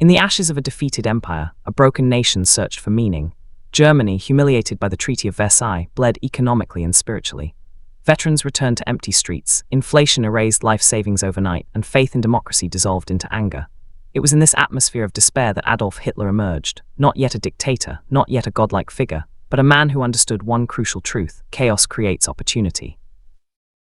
In the ashes of a defeated empire, a broken nation searched for meaning. Germany, humiliated by the Treaty of Versailles, bled economically and spiritually. Veterans returned to empty streets, inflation erased life savings overnight, and faith in democracy dissolved into anger. It was in this atmosphere of despair that Adolf Hitler emerged, not yet a dictator, not yet a godlike figure, but a man who understood one crucial truth: chaos creates opportunity.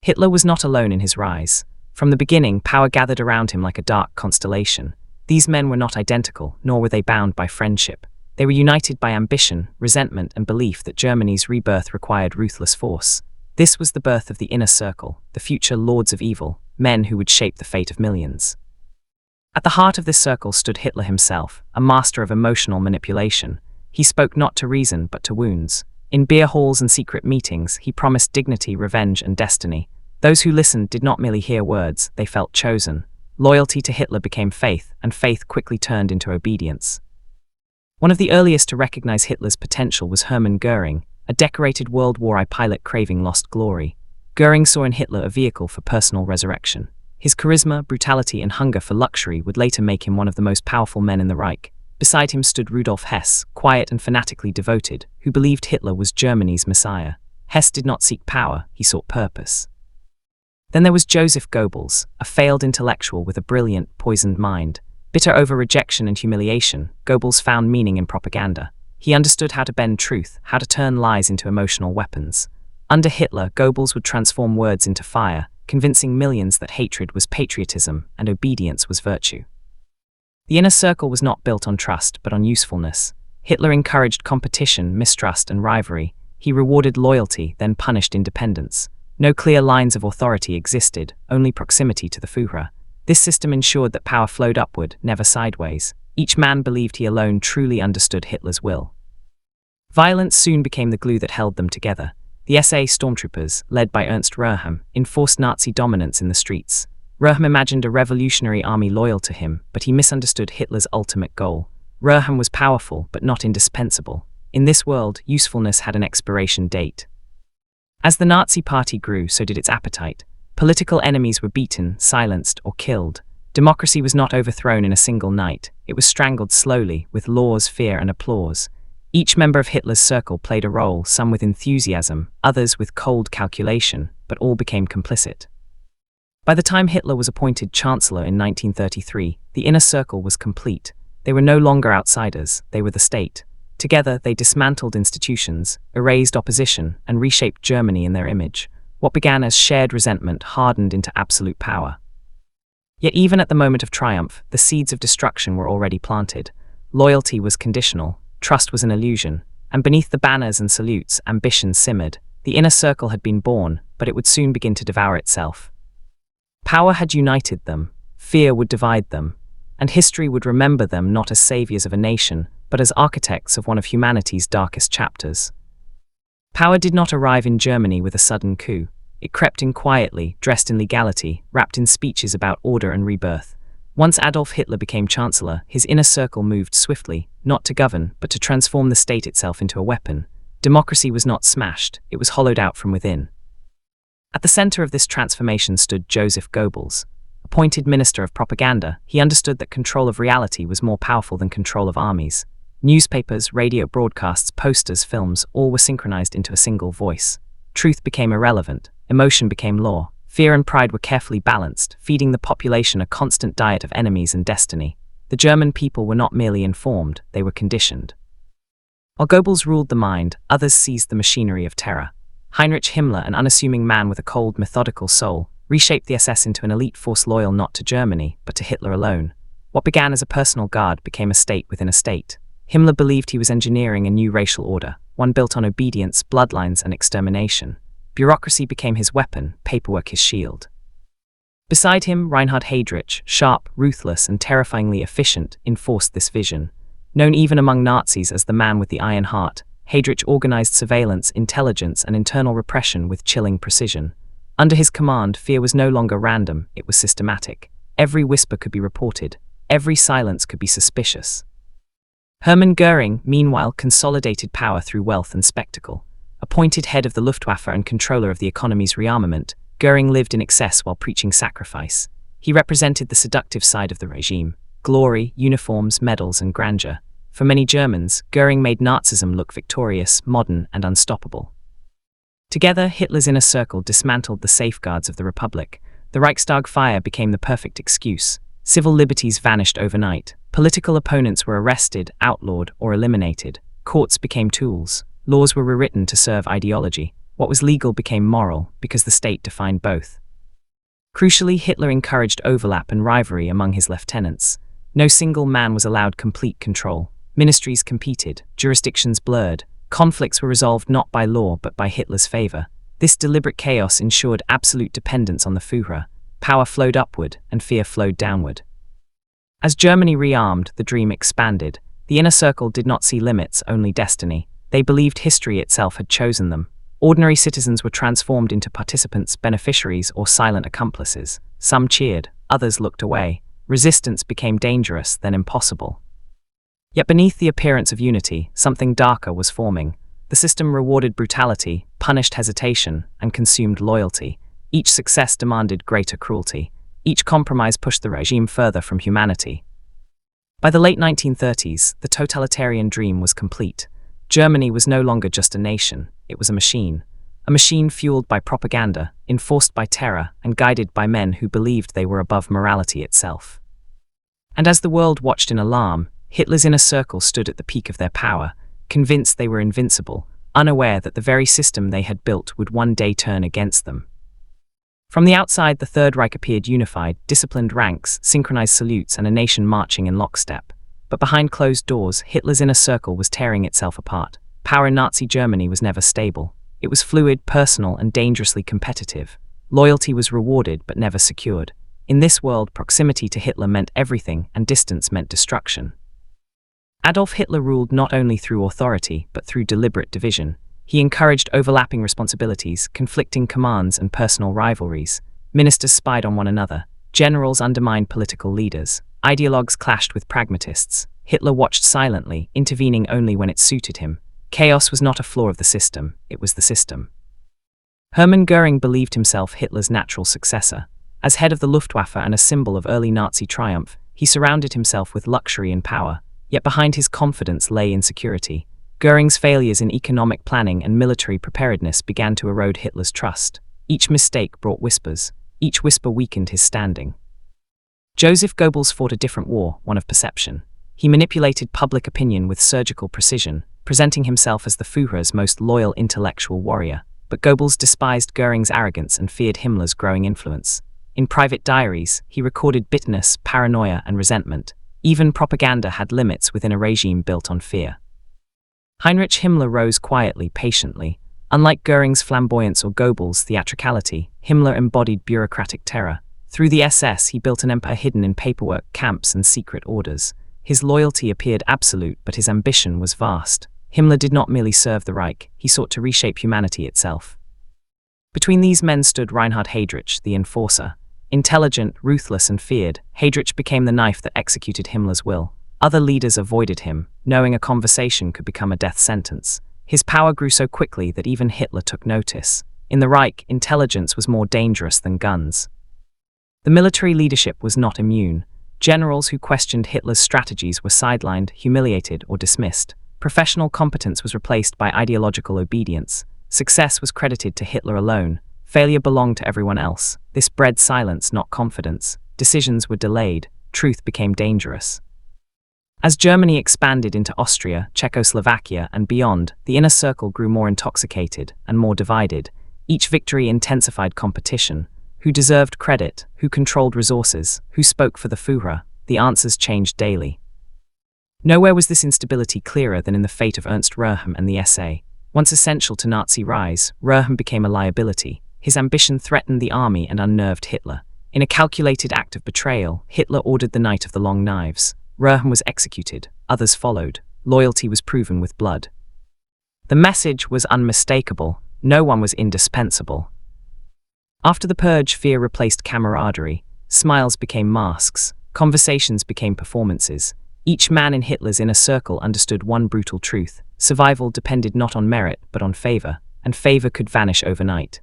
Hitler was not alone in his rise. From the beginning, power gathered around him like a dark constellation. These men were not identical, nor were they bound by friendship. They were united by ambition, resentment, and belief that Germany's rebirth required ruthless force. This was the birth of the Inner Circle, the future lords of evil, men who would shape the fate of millions. At the heart of this circle stood Hitler himself, a master of emotional manipulation. He spoke not to reason, but to wounds. In beer halls and secret meetings, he promised dignity, revenge, and destiny. Those who listened did not merely hear words, they felt chosen. Loyalty to Hitler became faith, and faith quickly turned into obedience. One of the earliest to recognize Hitler's potential was Hermann Göring, a decorated World War I pilot craving lost glory. Göring saw in Hitler a vehicle for personal resurrection. His charisma, brutality, and hunger for luxury would later make him one of the most powerful men in the Reich. Beside him stood Rudolf Hess, quiet and fanatically devoted, who believed Hitler was Germany's messiah. Hess did not seek power, he sought purpose. Then there was Joseph Goebbels, a failed intellectual with a brilliant, poisoned mind. Bitter over rejection and humiliation, Goebbels found meaning in propaganda. He understood how to bend truth, how to turn lies into emotional weapons. Under Hitler, Goebbels would transform words into fire, convincing millions that hatred was patriotism and obedience was virtue. The Inner Circle was not built on trust, but on usefulness. Hitler encouraged competition, mistrust, and rivalry. He rewarded loyalty, then punished independence. No clear lines of authority existed, only proximity to the Führer. This system ensured that power flowed upward, never sideways. Each man believed he alone truly understood Hitler's will. Violence soon became the glue that held them together. The SA stormtroopers, led by Ernst Röhm, enforced Nazi dominance in the streets. Röhm imagined a revolutionary army loyal to him, but he misunderstood Hitler's ultimate goal. Röhm was powerful, but not indispensable. In this world, usefulness had an expiration date. As the Nazi Party grew, so did its appetite. Political enemies were beaten, silenced, or killed. Democracy was not overthrown in a single night. It was strangled slowly, with laws, fear, and applause. Each member of Hitler's circle played a role, some with enthusiasm, others with cold calculation, but all became complicit. By the time Hitler was appointed Chancellor in 1933, the Inner Circle was complete. They were no longer outsiders, they were the state. Together, they dismantled institutions, erased opposition, and reshaped Germany in their image. What began as shared resentment hardened into absolute power. Yet even at the moment of triumph, the seeds of destruction were already planted. Loyalty was conditional, trust was an illusion, and beneath the banners and salutes, ambition simmered. The Inner Circle had been born, but it would soon begin to devour itself. Power had united them, fear would divide them, and history would remember them not as saviors of a nation, but as architects of one of humanity's darkest chapters. Power did not arrive in Germany with a sudden coup. It crept in quietly, dressed in legality, wrapped in speeches about order and rebirth. Once Adolf Hitler became Chancellor, his Inner Circle moved swiftly, not to govern, but to transform the state itself into a weapon. Democracy was not smashed, it was hollowed out from within. At the center of this transformation stood Joseph Goebbels. Appointed Minister of Propaganda, he understood that control of reality was more powerful than control of armies. Newspapers, radio broadcasts, posters, films, all were synchronized into a single voice. Truth became irrelevant, emotion became law, fear and pride were carefully balanced, feeding the population a constant diet of enemies and destiny. The German people were not merely informed, they were conditioned. While Goebbels ruled the mind, others seized the machinery of terror. Heinrich Himmler, an unassuming man with a cold, methodical soul, reshaped the SS into an elite force loyal not to Germany, but to Hitler alone. What began as a personal guard became a state within a state. Himmler believed he was engineering a new racial order, one built on obedience, bloodlines, and extermination. Bureaucracy became his weapon, paperwork his shield. Beside him, Reinhard Heydrich, sharp, ruthless, and terrifyingly efficient, enforced this vision. Known even among Nazis as the man with the iron heart, Heydrich organized surveillance, intelligence, and internal repression with chilling precision. Under his command, fear was no longer random, it was systematic. Every whisper could be reported, every silence could be suspicious. Hermann Göring, meanwhile, consolidated power through wealth and spectacle. Appointed head of the Luftwaffe and controller of the economy's rearmament, Göring lived in excess while preaching sacrifice. He represented the seductive side of the regime. glory, uniforms, medals, and grandeur. For many Germans, Göring made Nazism look victorious, modern, and unstoppable. Together, Hitler's inner circle dismantled the safeguards of the Republic. The Reichstag fire became the perfect excuse. Civil liberties vanished overnight. Political opponents were arrested, outlawed, or eliminated. Courts became tools. Laws were rewritten to serve ideology. What was legal became moral, because the state defined both. Crucially, Hitler encouraged overlap and rivalry among his lieutenants. No single man was allowed complete control. Ministries competed, jurisdictions blurred. Conflicts were resolved not by law but by Hitler's favor. This deliberate chaos ensured absolute dependence on the Führer. Power flowed upward and fear flowed downward. As Germany rearmed, the dream expanded. The inner circle did not see limits, only destiny. They believed history itself had chosen them. Ordinary citizens were transformed into participants, beneficiaries, or silent accomplices. Some cheered, others looked away. Resistance became dangerous, then impossible. Yet beneath the appearance of unity, something darker was forming. The system rewarded brutality, punished hesitation, and consumed loyalty. Each success demanded greater cruelty. Each compromise pushed the regime further from humanity. By the late 1930s, the totalitarian dream was complete. Germany was no longer just a nation, it was a machine fueled by propaganda, enforced by terror, and guided by men who believed they were above morality itself. And as the world watched in alarm, Hitler's inner circle stood at the peak of their power, convinced they were invincible, unaware that the very system they had built would one day turn against them. From the outside, the Third Reich appeared unified, disciplined ranks, synchronized salutes, and a nation marching in lockstep. But behind closed doors, Hitler's inner circle was tearing itself apart. Power in Nazi Germany was never stable. It was fluid, personal, and dangerously competitive. Loyalty was rewarded but never secured. In this world, proximity to Hitler meant everything, and distance meant destruction. Adolf Hitler ruled not only through authority, but through deliberate division. He encouraged overlapping responsibilities, conflicting commands, and personal rivalries. Ministers spied on one another. Generals undermined political leaders. Ideologues clashed with pragmatists. Hitler watched silently, intervening only when it suited him. Chaos was not a flaw of the system, it was the system. Hermann Göring believed himself Hitler's natural successor. As head of the Luftwaffe and a symbol of early Nazi triumph, he surrounded himself with luxury and power, yet behind his confidence lay insecurity. Göring's failures in economic planning and military preparedness began to erode Hitler's trust. Each mistake brought whispers. Each whisper weakened his standing. Joseph Goebbels fought a different war, one of perception. He manipulated public opinion with surgical precision, presenting himself as the Führer's most loyal intellectual warrior. But Goebbels despised Göring's arrogance and feared Himmler's growing influence. In private diaries, he recorded bitterness, paranoia, and resentment. Even propaganda had limits within a regime built on fear. Heinrich Himmler rose quietly, patiently. Unlike Göring's flamboyance or Goebbels' theatricality, Himmler embodied bureaucratic terror. Through the SS, he built an empire hidden in paperwork, camps, and secret orders. His loyalty appeared absolute, but his ambition was vast. Himmler did not merely serve the Reich, he sought to reshape humanity itself. Between these men stood Reinhard Heydrich, the enforcer. Intelligent, ruthless, and feared, Heydrich became the knife that executed Himmler's will. Other leaders avoided him, knowing a conversation could become a death sentence. His power grew so quickly that even Hitler took notice. In the Reich, intelligence was more dangerous than guns. The military leadership was not immune. Generals who questioned Hitler's strategies were sidelined, humiliated, or dismissed. Professional competence was replaced by ideological obedience. Success was credited to Hitler alone. Failure belonged to everyone else. This bred silence, not confidence. Decisions were delayed. Truth became dangerous. As Germany expanded into Austria, Czechoslovakia, and beyond, the inner circle grew more intoxicated and more divided. Each victory intensified competition. Who deserved credit? Who controlled resources? Who spoke for the Führer? The answers changed daily. Nowhere was this instability clearer than in the fate of Ernst Röhm and the SA. Once essential to Nazi rise, Röhm became a liability. His ambition threatened the army and unnerved Hitler. In a calculated act of betrayal, Hitler ordered the Night of the Long Knives. Röhm was executed. Others followed. Loyalty was proven with blood. The message was unmistakable. No one was indispensable. After the purge, fear replaced camaraderie. Smiles became masks. Conversations became performances. Each man in Hitler's inner circle understood one brutal truth. Survival depended not on merit, but on favor, and favor could vanish overnight.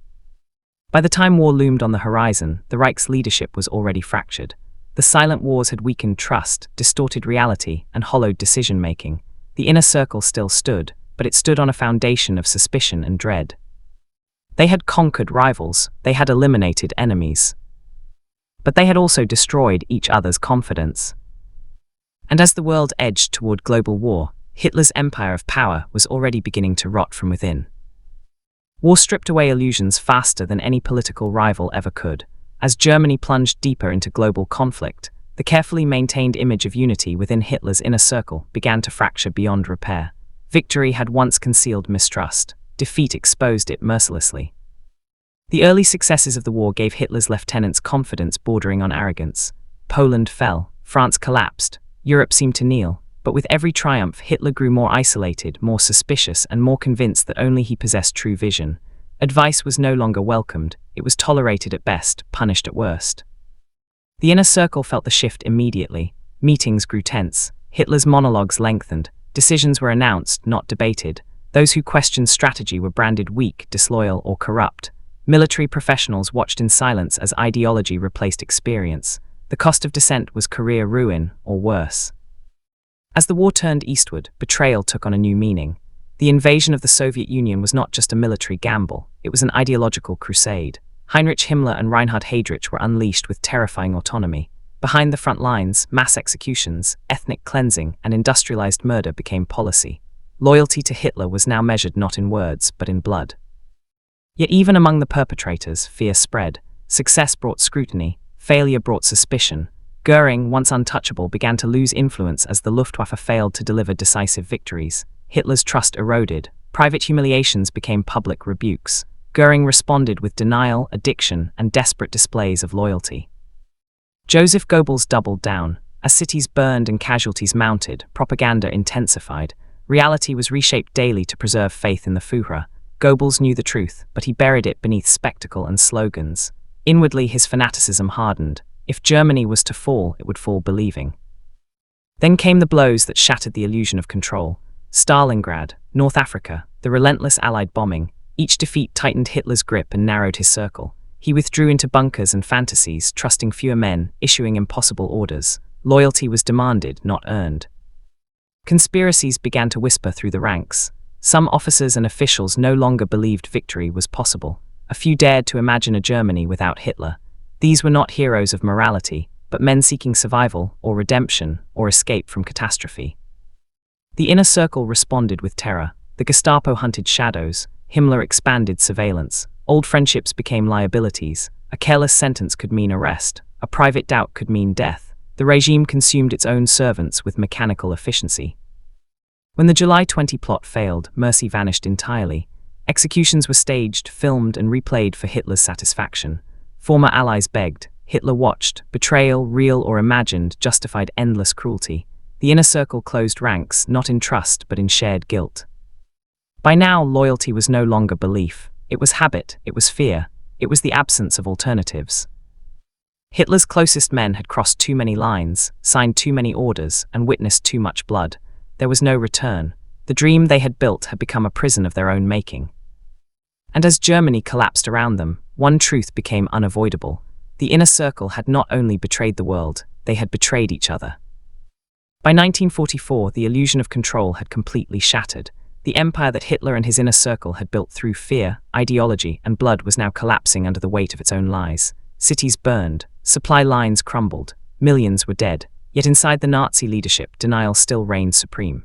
By the time war loomed on the horizon, the Reich's leadership was already fractured. The silent wars had weakened trust, distorted reality, and hollowed decision-making. The inner circle still stood, but it stood on a foundation of suspicion and dread. They had conquered rivals, they had eliminated enemies. But they had also destroyed each other's confidence. And as the world edged toward global war, Hitler's empire of power was already beginning to rot from within. War stripped away illusions faster than any political rival ever could. As Germany plunged deeper into global conflict, the carefully maintained image of unity within Hitler's inner circle began to fracture beyond repair. Victory had once concealed mistrust. Defeat exposed it mercilessly. The early successes of the war gave Hitler's lieutenants confidence bordering on arrogance. Poland fell, France collapsed, Europe seemed to kneel, but with every triumph Hitler grew more isolated, more suspicious, and more convinced that only he possessed true vision. Advice was no longer welcomed, it was tolerated at best, punished at worst. The inner circle felt the shift immediately. Meetings grew tense, Hitler's monologues lengthened, decisions were announced, not debated. Those who questioned strategy were branded weak, disloyal, or corrupt. Military professionals watched in silence as ideology replaced experience. The cost of dissent was career ruin, or worse. As the war turned eastward, betrayal took on a new meaning. The invasion of the Soviet Union was not just a military gamble, it was an ideological crusade. Heinrich Himmler and Reinhard Heydrich were unleashed with terrifying autonomy. Behind the front lines, mass executions, ethnic cleansing, and industrialized murder became policy. Loyalty to Hitler was now measured not in words, but in blood. Yet even among the perpetrators, fear spread. Success brought scrutiny, failure brought suspicion. Goering, once untouchable, began to lose influence as the Luftwaffe failed to deliver decisive victories. Hitler's trust eroded. Private humiliations became public rebukes. Goering responded with denial, addiction, and desperate displays of loyalty. Joseph Goebbels doubled down. As cities burned and casualties mounted, propaganda intensified. Reality was reshaped daily to preserve faith in the Führer. Goebbels knew the truth, but he buried it beneath spectacle and slogans. Inwardly, his fanaticism hardened. If Germany was to fall, it would fall believing. Then came the blows that shattered the illusion of control. Stalingrad, North Africa, the relentless Allied bombing. Each defeat tightened Hitler's grip and narrowed his circle. He withdrew into bunkers and fantasies, trusting fewer men, issuing impossible orders. Loyalty was demanded, not earned. Conspiracies began to whisper through the ranks. Some officers and officials no longer believed victory was possible. A few dared to imagine a Germany without Hitler. These were not heroes of morality, but men seeking survival, or redemption, or escape from catastrophe. The inner circle responded with terror. The Gestapo hunted shadows. Himmler expanded surveillance. Old friendships became liabilities. A careless sentence could mean arrest. A private doubt could mean death. The regime consumed its own servants with mechanical efficiency. When the July 20 plot failed, mercy vanished entirely. Executions were staged, filmed, and replayed for Hitler's satisfaction. Former allies begged. Hitler watched. Betrayal, real or imagined, justified endless cruelty. The inner circle closed ranks, not in trust, but in shared guilt. By now, loyalty was no longer belief. It was habit, it was fear, it was the absence of alternatives. Hitler's closest men had crossed too many lines, signed too many orders, and witnessed too much blood. There was no return. The dream they had built had become a prison of their own making. And as Germany collapsed around them, one truth became unavoidable. The inner circle had not only betrayed the world, they had betrayed each other. By 1944, the illusion of control had completely shattered. The empire that Hitler and his inner circle had built through fear, ideology, and blood was now collapsing under the weight of its own lies. Cities burned, supply lines crumbled, millions were dead, yet inside the Nazi leadership, denial still reigned supreme.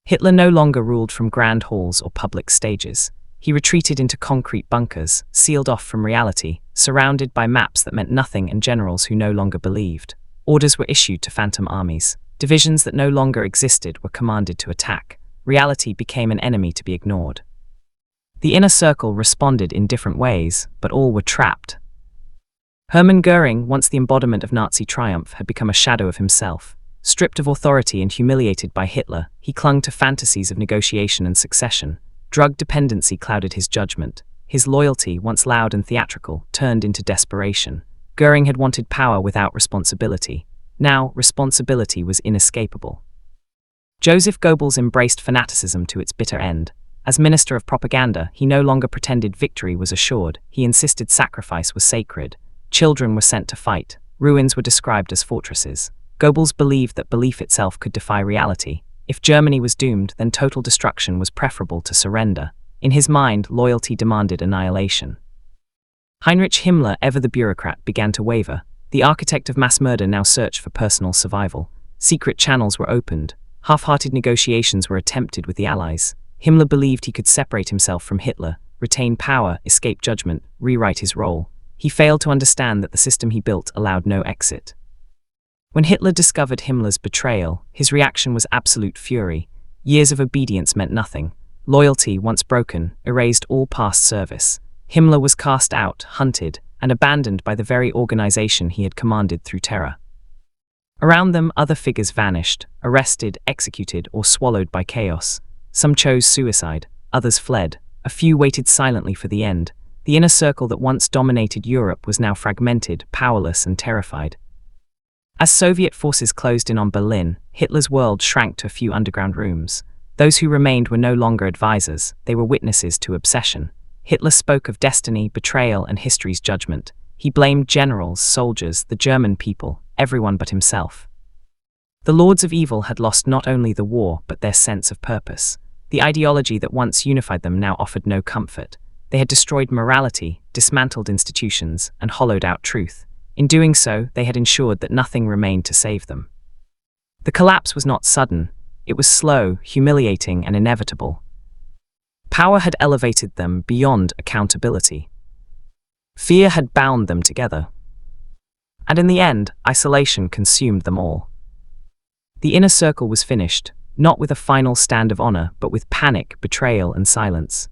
Hitler no longer ruled from grand halls or public stages. He retreated into concrete bunkers, sealed off from reality, surrounded by maps that meant nothing and generals who no longer believed. Orders were issued to phantom armies. Divisions that no longer existed were commanded to attack. Reality became an enemy to be ignored. The inner circle responded in different ways, but all were trapped. Hermann Goering, once the embodiment of Nazi triumph, had become a shadow of himself. Stripped of authority and humiliated by Hitler, he clung to fantasies of negotiation and succession. Drug dependency clouded his judgment. His loyalty, once loud and theatrical, turned into desperation. Goering had wanted power without responsibility. Now, responsibility was inescapable. Joseph Goebbels embraced fanaticism to its bitter end. As Minister of Propaganda, he no longer pretended victory was assured. He insisted sacrifice was sacred. Children were sent to fight. ruins were described as fortresses. Goebbels believed that belief itself could defy reality. If Germany was doomed, then total destruction was preferable to surrender. In his mind, loyalty demanded annihilation. Heinrich Himmler, ever the bureaucrat, began to waver. The architect of mass murder now searched for personal survival. Secret channels were opened. Half-hearted negotiations were attempted with the Allies. Himmler believed he could separate himself from Hitler, retain power, escape judgment, rewrite his role. He failed to understand that the system he built allowed no exit. When Hitler discovered Himmler's betrayal, his reaction was absolute fury. Years of obedience meant nothing. Loyalty, once broken, erased all past service. Himmler was cast out, hunted, and abandoned by the very organization he had commanded through terror. Around them, other figures vanished, arrested, executed, or swallowed by chaos. Some chose suicide, others fled. A few waited silently for the end. The inner circle that once dominated Europe was now fragmented, powerless, and terrified. As Soviet forces closed in on Berlin, Hitler's world shrank to a few underground rooms. Those who remained were no longer advisors, they were witnesses to obsession. Hitler spoke of destiny, betrayal, and history's judgment. He blamed generals, soldiers, the German people, everyone but himself. The lords of evil had lost not only the war, but their sense of purpose. The ideology that once unified them now offered no comfort. They had destroyed morality, dismantled institutions, and hollowed out truth. In doing so, they had ensured that nothing remained to save them. The collapse was not sudden. It was slow, humiliating, and inevitable. Power had elevated them beyond accountability. Fear had bound them together. And in the end, isolation consumed them all. The inner circle was finished, not with a final stand of honor, but with panic, betrayal, and silence.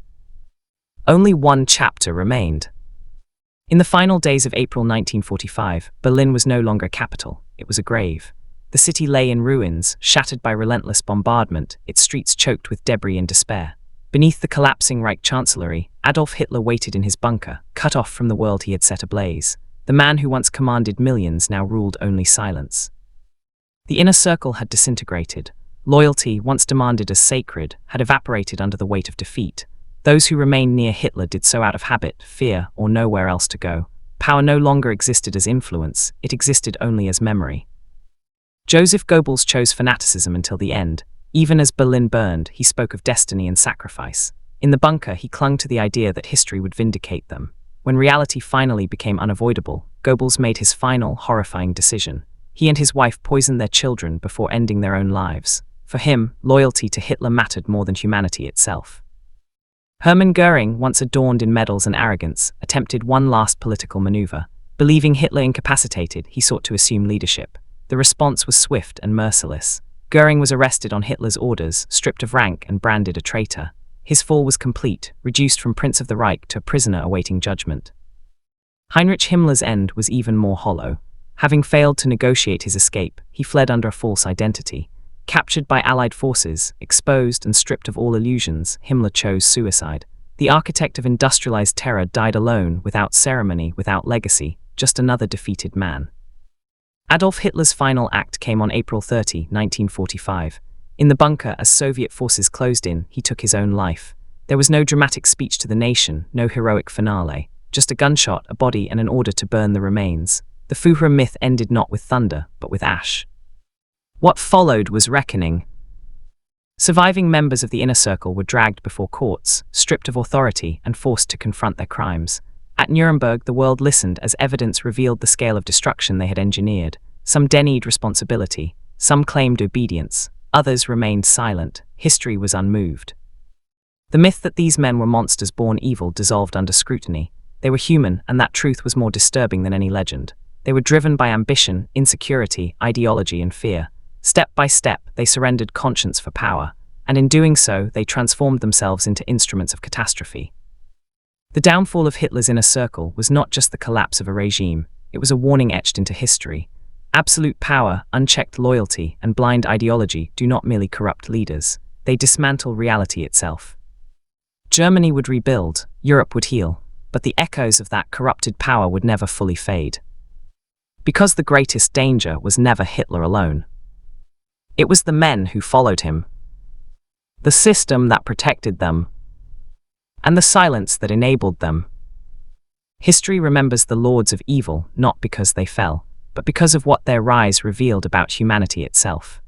Only one chapter remained. In the final days of April 1945, Berlin was no longer a capital, it was a grave. The city lay in ruins, shattered by relentless bombardment, its streets choked with debris and despair. Beneath the collapsing Reich Chancellery, Adolf Hitler waited in his bunker, cut off from the world he had set ablaze. The man who once commanded millions now ruled only silence. The inner circle had disintegrated. Loyalty, once demanded as sacred, had evaporated under the weight of defeat. Those who remained near Hitler did so out of habit, fear, or nowhere else to go. Power no longer existed as influence, it existed only as memory. Joseph Goebbels chose fanaticism until the end. Even as Berlin burned, he spoke of destiny and sacrifice. In the bunker, he clung to the idea that history would vindicate them. When reality finally became unavoidable, Goebbels made his final, horrifying decision. He and his wife poisoned their children before ending their own lives. For him, loyalty to Hitler mattered more than humanity itself. Hermann Göring, once adorned in medals and arrogance, attempted one last political maneuver. Believing Hitler incapacitated, he sought to assume leadership. The response was swift and merciless. Göring was arrested on Hitler's orders, stripped of rank, and branded a traitor. His fall was complete, reduced from Prince of the Reich to a prisoner awaiting judgment. Heinrich Himmler's end was even more hollow. Having failed to negotiate his escape, he fled under a false identity. Captured by Allied forces, exposed and stripped of all illusions, Himmler chose suicide. The architect of industrialized terror died alone, without ceremony, without legacy, just another defeated man. Adolf Hitler's final act came on April 30, 1945. In the bunker, as Soviet forces closed in, he took his own life. There was no dramatic speech to the nation, no heroic finale, just a gunshot, a body, and an order to burn the remains. The Führer myth ended not with thunder, but with ash. What followed was reckoning. Surviving members of the inner circle were dragged before courts, stripped of authority, and forced to confront their crimes. At Nuremberg, the world listened as evidence revealed the scale of destruction they had engineered. Some denied responsibility, some claimed obedience, others remained silent. History was unmoved. The myth that these men were monsters born evil dissolved under scrutiny. They were human, and that truth was more disturbing than any legend. They were driven by ambition, insecurity, ideology, and fear. Step by step, they surrendered conscience for power, and in doing so, they transformed themselves into instruments of catastrophe. The downfall of Hitler's inner circle was not just the collapse of a regime, it was a warning etched into history. Absolute power, unchecked loyalty, and blind ideology do not merely corrupt leaders, they dismantle reality itself. Germany would rebuild, Europe would heal, but the echoes of that corrupted power would never fully fade. Because the greatest danger was never Hitler alone. It was the men who followed him, the system that protected them, and the silence that enabled them. History remembers the lords of evil not because they fell, but because of what their rise revealed about humanity itself.